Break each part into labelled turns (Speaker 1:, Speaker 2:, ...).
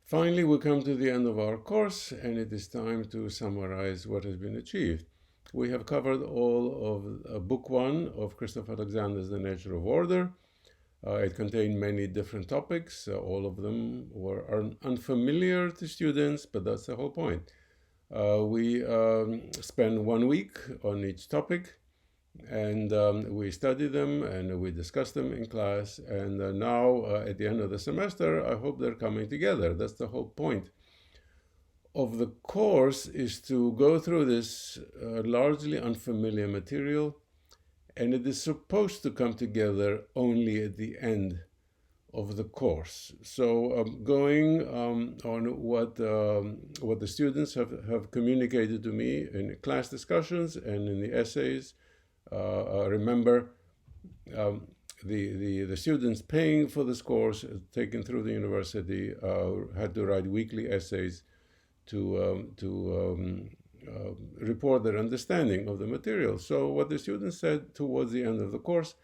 Speaker 1: Finally, we come to the end of our course, and it is time to summarize what has been achieved. We have covered all of Book 1 of Christopher Alexander's The Nature of Order. It contained many different topics. All of them were unfamiliar to students, but that's the whole point. We spend 1 week on each topic, and we study them and we discuss them in class. And now, at the end of the semester, I hope they're coming together. That's the whole point of the course, is to go through this largely unfamiliar material, and it is supposed to come together only at the end of the course. So going on what the students have communicated to me in class discussions and in the essays. Remember, the students paying for this course, taken through the university, had to write weekly essays to report their understanding of the material. So what the students said towards the end of the course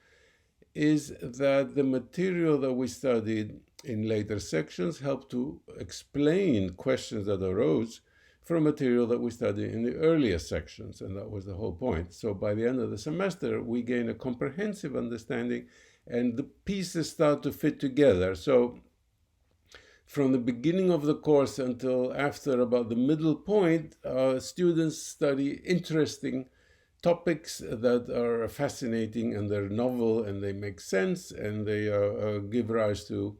Speaker 1: is that the material that we studied in later sections helped to explain questions that arose from material that we studied in the earlier sections, and that was the whole point. So by the end of the semester, we gain a comprehensive understanding, and the pieces start to fit together. So from the beginning of the course until after about the middle point, students study interesting topics that are fascinating, and they're novel, and they make sense, and they give rise to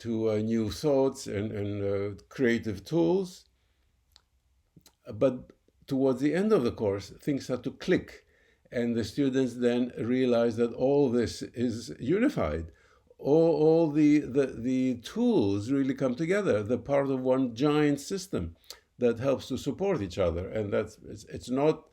Speaker 1: new thoughts and creative tools. But towards the end of the course, things start to click, and the students then realize that all this is unified. All the tools really come together. They're part of one giant system that helps to support each other, and it's not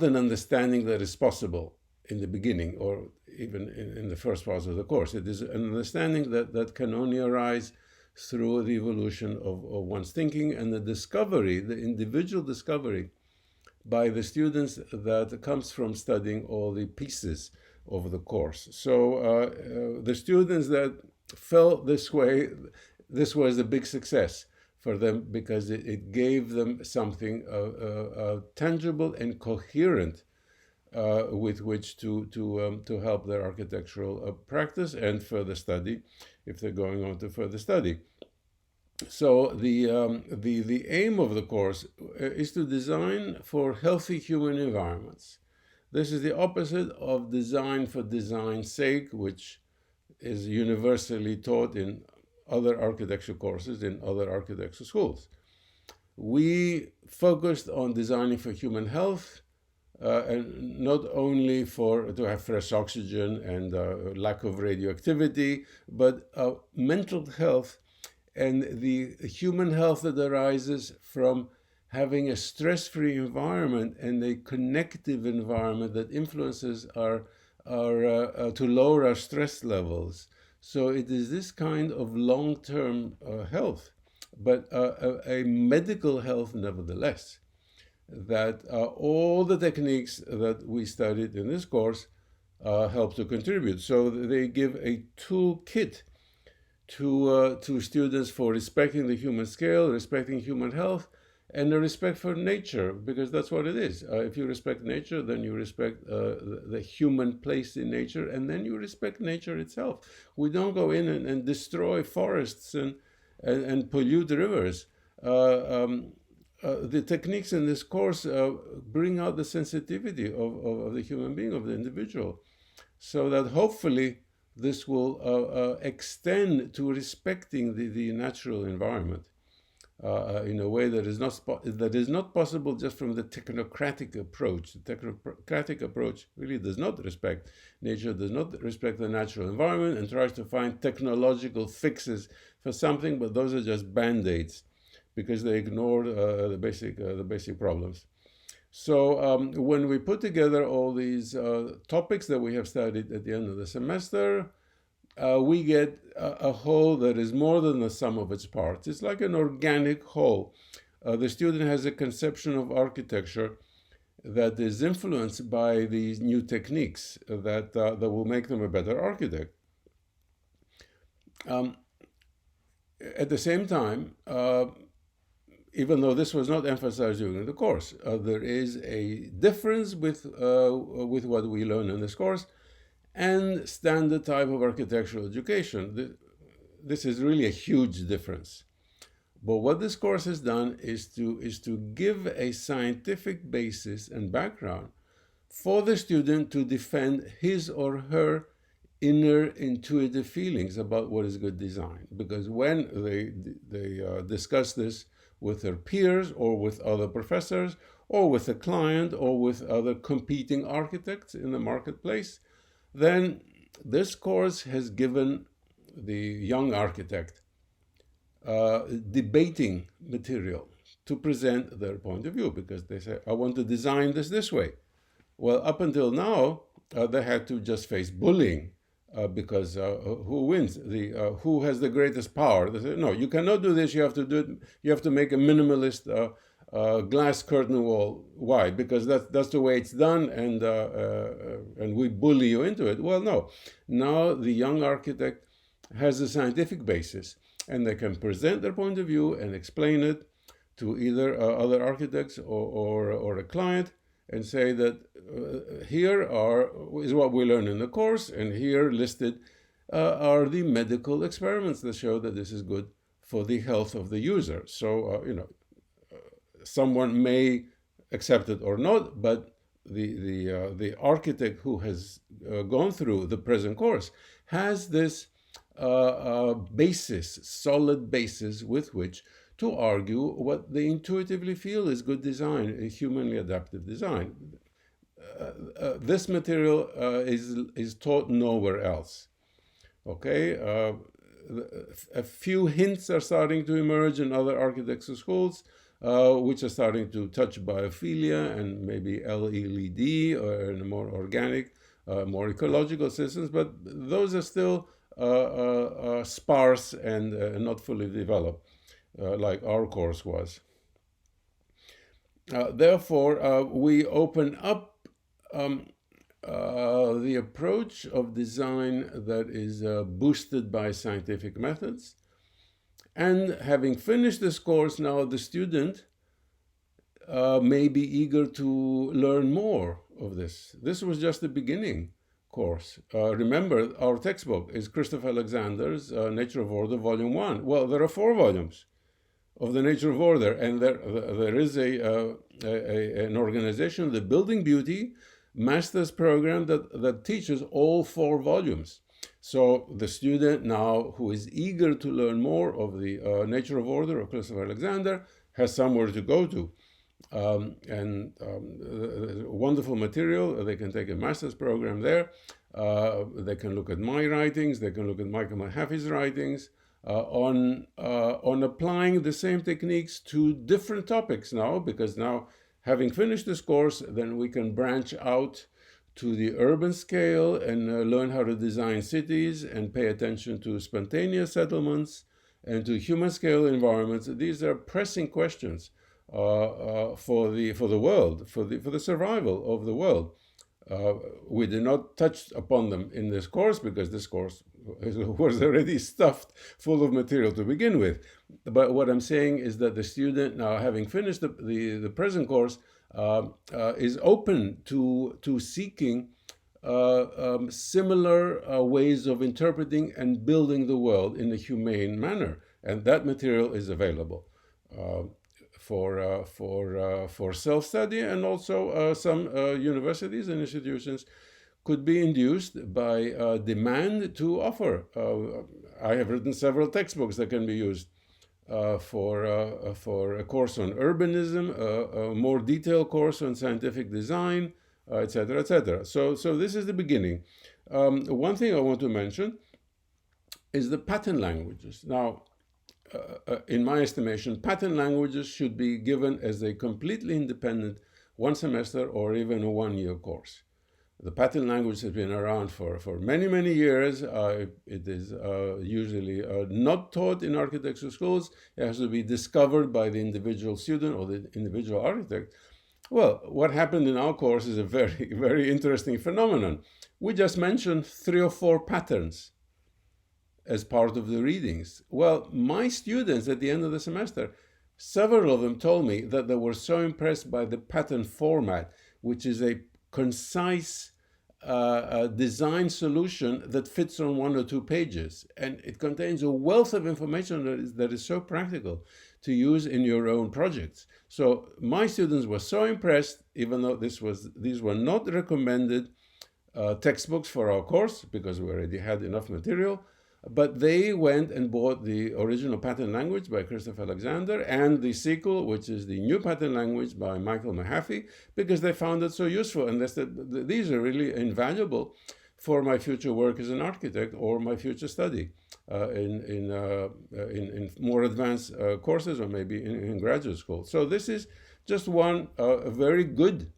Speaker 1: an understanding that is possible in the beginning or even in the first parts of the course. It is an understanding that can only arise through the evolution of one's thinking and the individual discovery by the students that comes from studying all the pieces of the course. So the students that felt this way, this was a big success for them, because it gave them something tangible and coherent with which to help their architectural practice and further study, if they're going on to further study. So the aim of the course is to design for healthy human environments. This is the opposite of design for design's sake, which is universally taught in other architecture courses in other architecture schools. We focused on designing for human health, and not only to have fresh oxygen and lack of radioactivity, but mental health and the human health that arises from having a stress-free environment and a connective environment that influences our to lower our stress levels. So it is this kind of long-term health, but a medical health nevertheless, that all the techniques that we studied in this course help to contribute. So they give a toolkit to students for respecting the human scale, respecting human health, and a respect for nature, because that's what it is. If you respect nature, then you respect the human place in nature, and then you respect nature itself. We don't go in and destroy forests and pollute rivers. The techniques in this course bring out the sensitivity of the human being, of the individual, so that hopefully this will extend to respecting the natural environment in a way that is not possible just from the technocratic approach. The technocratic approach really does not respect nature, does not respect the natural environment, and tries to find technological fixes for something, but those are just band-aids, because they ignore the basic problems. So when we put together all these topics that we have studied at the end of the semester, we get a whole that is more than the sum of its parts. It's like an organic whole. The student has a conception of architecture that is influenced by these new techniques that will make them a better architect. at the same time, even though this was not emphasized during the course, there is a difference with what we learn in this course and standard type of architectural education. This is really a huge difference. But what this course has done is to give a scientific basis and background for the student to defend his or her inner intuitive feelings about what is good design. Because when they discuss this with their peers or with other professors or with a client or with other competing architects in the marketplace, then this course has given the young architect debating material to present their point of view, because they say, I want to design this way. Well, up until now, they had to just face bullying because who wins? Who has the greatest power? They say, no, you cannot do this. You have to do it. You have to make a minimalist glass curtain wall. Why? Because that's the way it's done, and we bully you into it. Well, no. Now the young architect has a scientific basis, and they can present their point of view and explain it to either other architects or a client, and say that here is what we learn in the course, and here listed are the medical experiments that show that this is good for the health of the user. So, someone may accept it or not, but the architect who has gone through the present course has this basis, solid basis with which to argue what they intuitively feel is good design, a humanly adaptive design. This material is taught nowhere else. Okay, a few hints are starting to emerge in other architecture schools, which are starting to touch biophilia and maybe LED or more organic, more ecological systems, but those are still sparse and not fully developed, like our course was. Therefore, we open up the approach of design that is boosted by scientific methods. And having finished this course, now the student may be eager to learn more of this. This was just the beginning course. Remember, our textbook is Christopher Alexander's Nature of Order, Volume 1. Well, there are 4 volumes of the Nature of Order, and there is an organization, the Building Beauty Master's Program, that teaches all 4 volumes. So the student now who is eager to learn more of the Nature of Order of Christopher Alexander has somewhere to go to. Wonderful material. They can take a master's program there. They can look at my writings. They can look at Michael Mahaffey's writings on applying the same techniques to different topics now, because now, having finished this course, then we can branch out to the urban scale and learn how to design cities and pay attention to spontaneous settlements and to human scale environments. These are pressing questions for the world, for the survival of the world. We did not touch upon them in this course because this course was already stuffed full of material to begin with. But what I'm saying is that the student, now having finished the present course, is open to seeking similar ways of interpreting and building the world in a humane manner, and that material is available for self-study, and also some universities and institutions could be induced by demand to offer. I have written several textbooks that can be used for a course on urbanism, a more detailed course on scientific design, etc., etc. So this is the beginning. One thing I want to mention is the pattern languages. Now, in my estimation, pattern languages should be given as a completely independent 1 semester or even a 1-year course. The pattern language has been around for many, many years. It is usually not taught in architecture schools. It has to be discovered by the individual student or the individual architect. Well, what happened in our course is a very, very interesting phenomenon. We just mentioned 3 or 4 patterns. as part of the readings. Well, my students at the end of the semester, several of them told me that they were so impressed by the pattern format, which is a concise design solution that fits on 1 or 2 pages. And it contains a wealth of information that is so practical to use in your own projects. So my students were so impressed, even though these were not recommended textbooks for our course, because we already had enough material, but they went and bought the original pattern language by Christopher Alexander and the sequel, which is the new pattern language by Michael Mahaffey, because they found it so useful. And they said, these are really invaluable for my future work as an architect or my future study in more advanced courses, or maybe in graduate school. So this is just one very good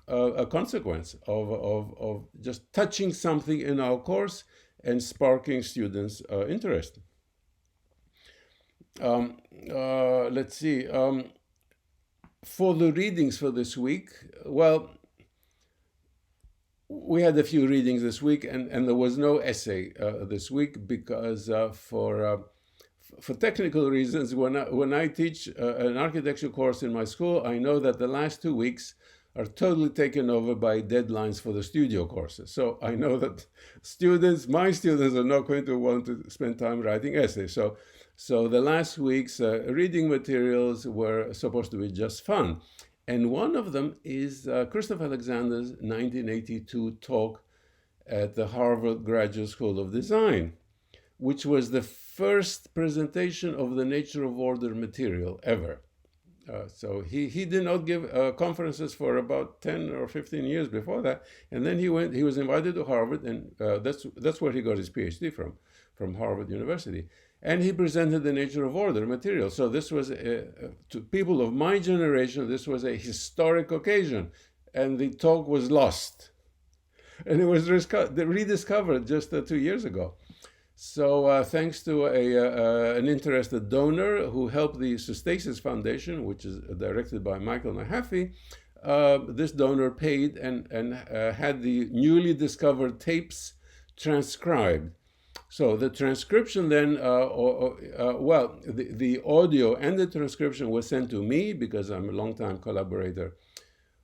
Speaker 1: a consequence of just touching something in our course and sparking students' interest. Let's see. For the readings for this week, well, we had a few readings this week, and there was no essay this week because for technical reasons, when I teach an architecture course in my school, I know that the last 2 weeks are totally taken over by deadlines for the studio courses. So I know that my students are not going to want to spend time writing essays. So the last week's reading materials were supposed to be just fun. And one of them is Christopher Alexander's 1982 talk at the Harvard Graduate School of Design, which was the first presentation of the nature of order material ever. So he did not give conferences for about 10 or 15 years before that, and then he was invited to Harvard, and that's where he got his PhD from Harvard University, and he presented the nature of order material. So this was to people of my generation, this was a historic occasion, and the talk was lost, and it was rediscovered just 2 years ago. So thanks to an interested donor who helped the Sustasis Foundation, which is directed by Michael Mahaffey, this donor paid and had the newly discovered tapes transcribed. So the transcription then, the audio and the transcription was sent to me because I'm a longtime collaborator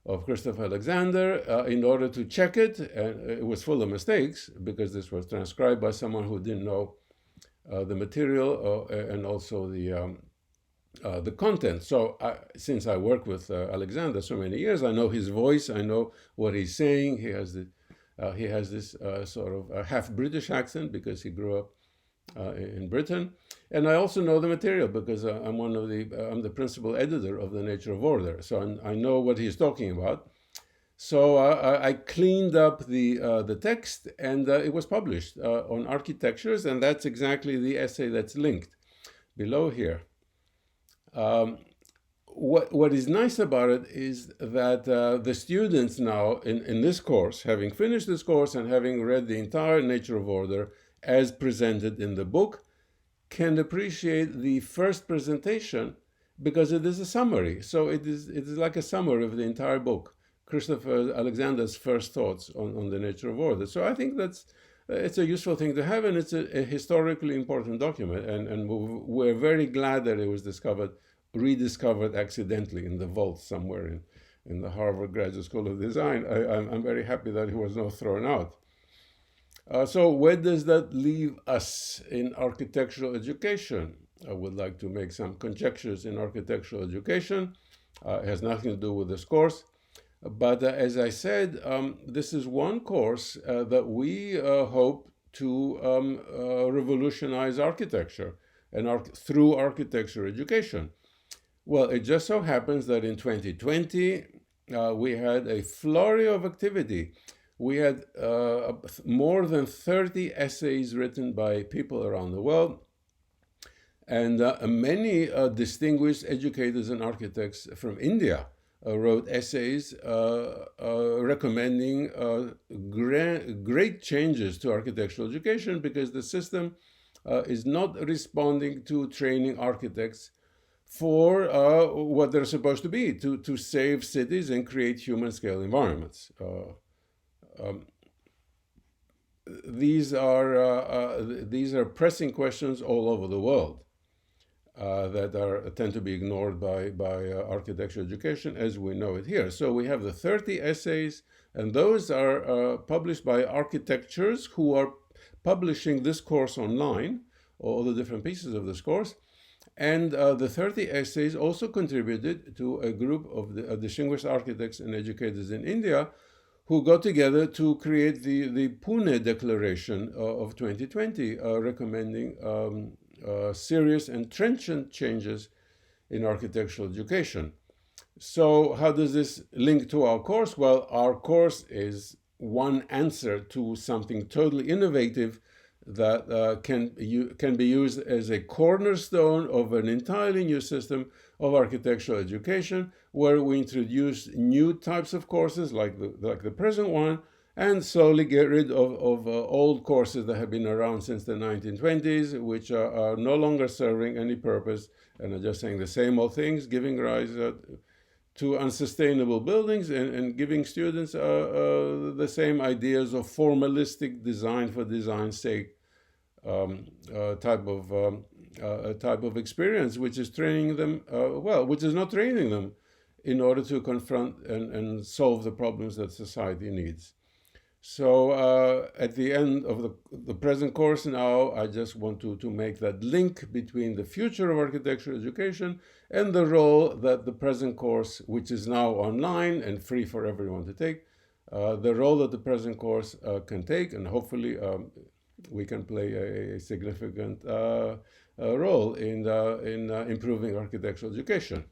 Speaker 1: of Christopher Alexander in order to check it, and it was full of mistakes because this was transcribed by someone who didn't know the material and also the content. So since I worked with Alexander so many years, I know his voice, I know what he's saying. He has this sort of half British accent because he grew up in Britain, and I also know the material because I'm the principal editor of the Nature of Order, so I know what he's talking about. So I cleaned up the text, and it was published on Architectures, and that's exactly the essay that's linked below here. What is nice about it is that the students now in this course, having finished this course and having read the entire Nature of Order as presented in the book, can appreciate the first presentation because it is a summary. So it is like a summary of the entire book, Christopher Alexander's first thoughts on the nature of order. So I think it's a useful thing to have, and it's a historically important document. And we're very glad that it was rediscovered accidentally in the vault somewhere in the Harvard Graduate School of Design. I'm very happy that it was not thrown out. So where does that leave us in architectural education? I would like to make some conjectures in architectural education. It has nothing to do with this course. But as I said, this is one course that we hope to revolutionize architecture and through architecture education. Well, it just so happens that in 2020, we had a flurry of activity. We had more than 30 essays written by people around the world, and many distinguished educators and architects from India wrote essays recommending great changes to architectural education because the system is not responding to training architects for what they're supposed to be, to save cities and create human scale environments. these are pressing questions all over the world that tend to be ignored by architecture education as we know it here. So we have the 30 essays, and those are published by architectures who are publishing this course online, all the different pieces of this course. And the 30 essays also contributed to a group of the distinguished architects and educators in India who got together to create the Pune Declaration of 2020, recommending serious and trenchant changes in architectural education. So how does this link to our course? Well, our course is one answer to something totally innovative that can be used as a cornerstone of an entirely new system of architectural education, where we introduce new types of courses like the present one, and slowly get rid of old courses that have been around since the 1920s, which are no longer serving any purpose and are just saying the same old things, giving rise to unsustainable buildings and giving students the same ideas of formalistic design for design's sake type of experience, which is training them, which is not training them in order to confront and solve the problems that society needs. So at the end of the present course now, I just want to make that link between the future of architectural education and the role that the present course, which is now online and free for everyone to take, the role that the present course can take, and hopefully we can play a significant role in improving architectural education.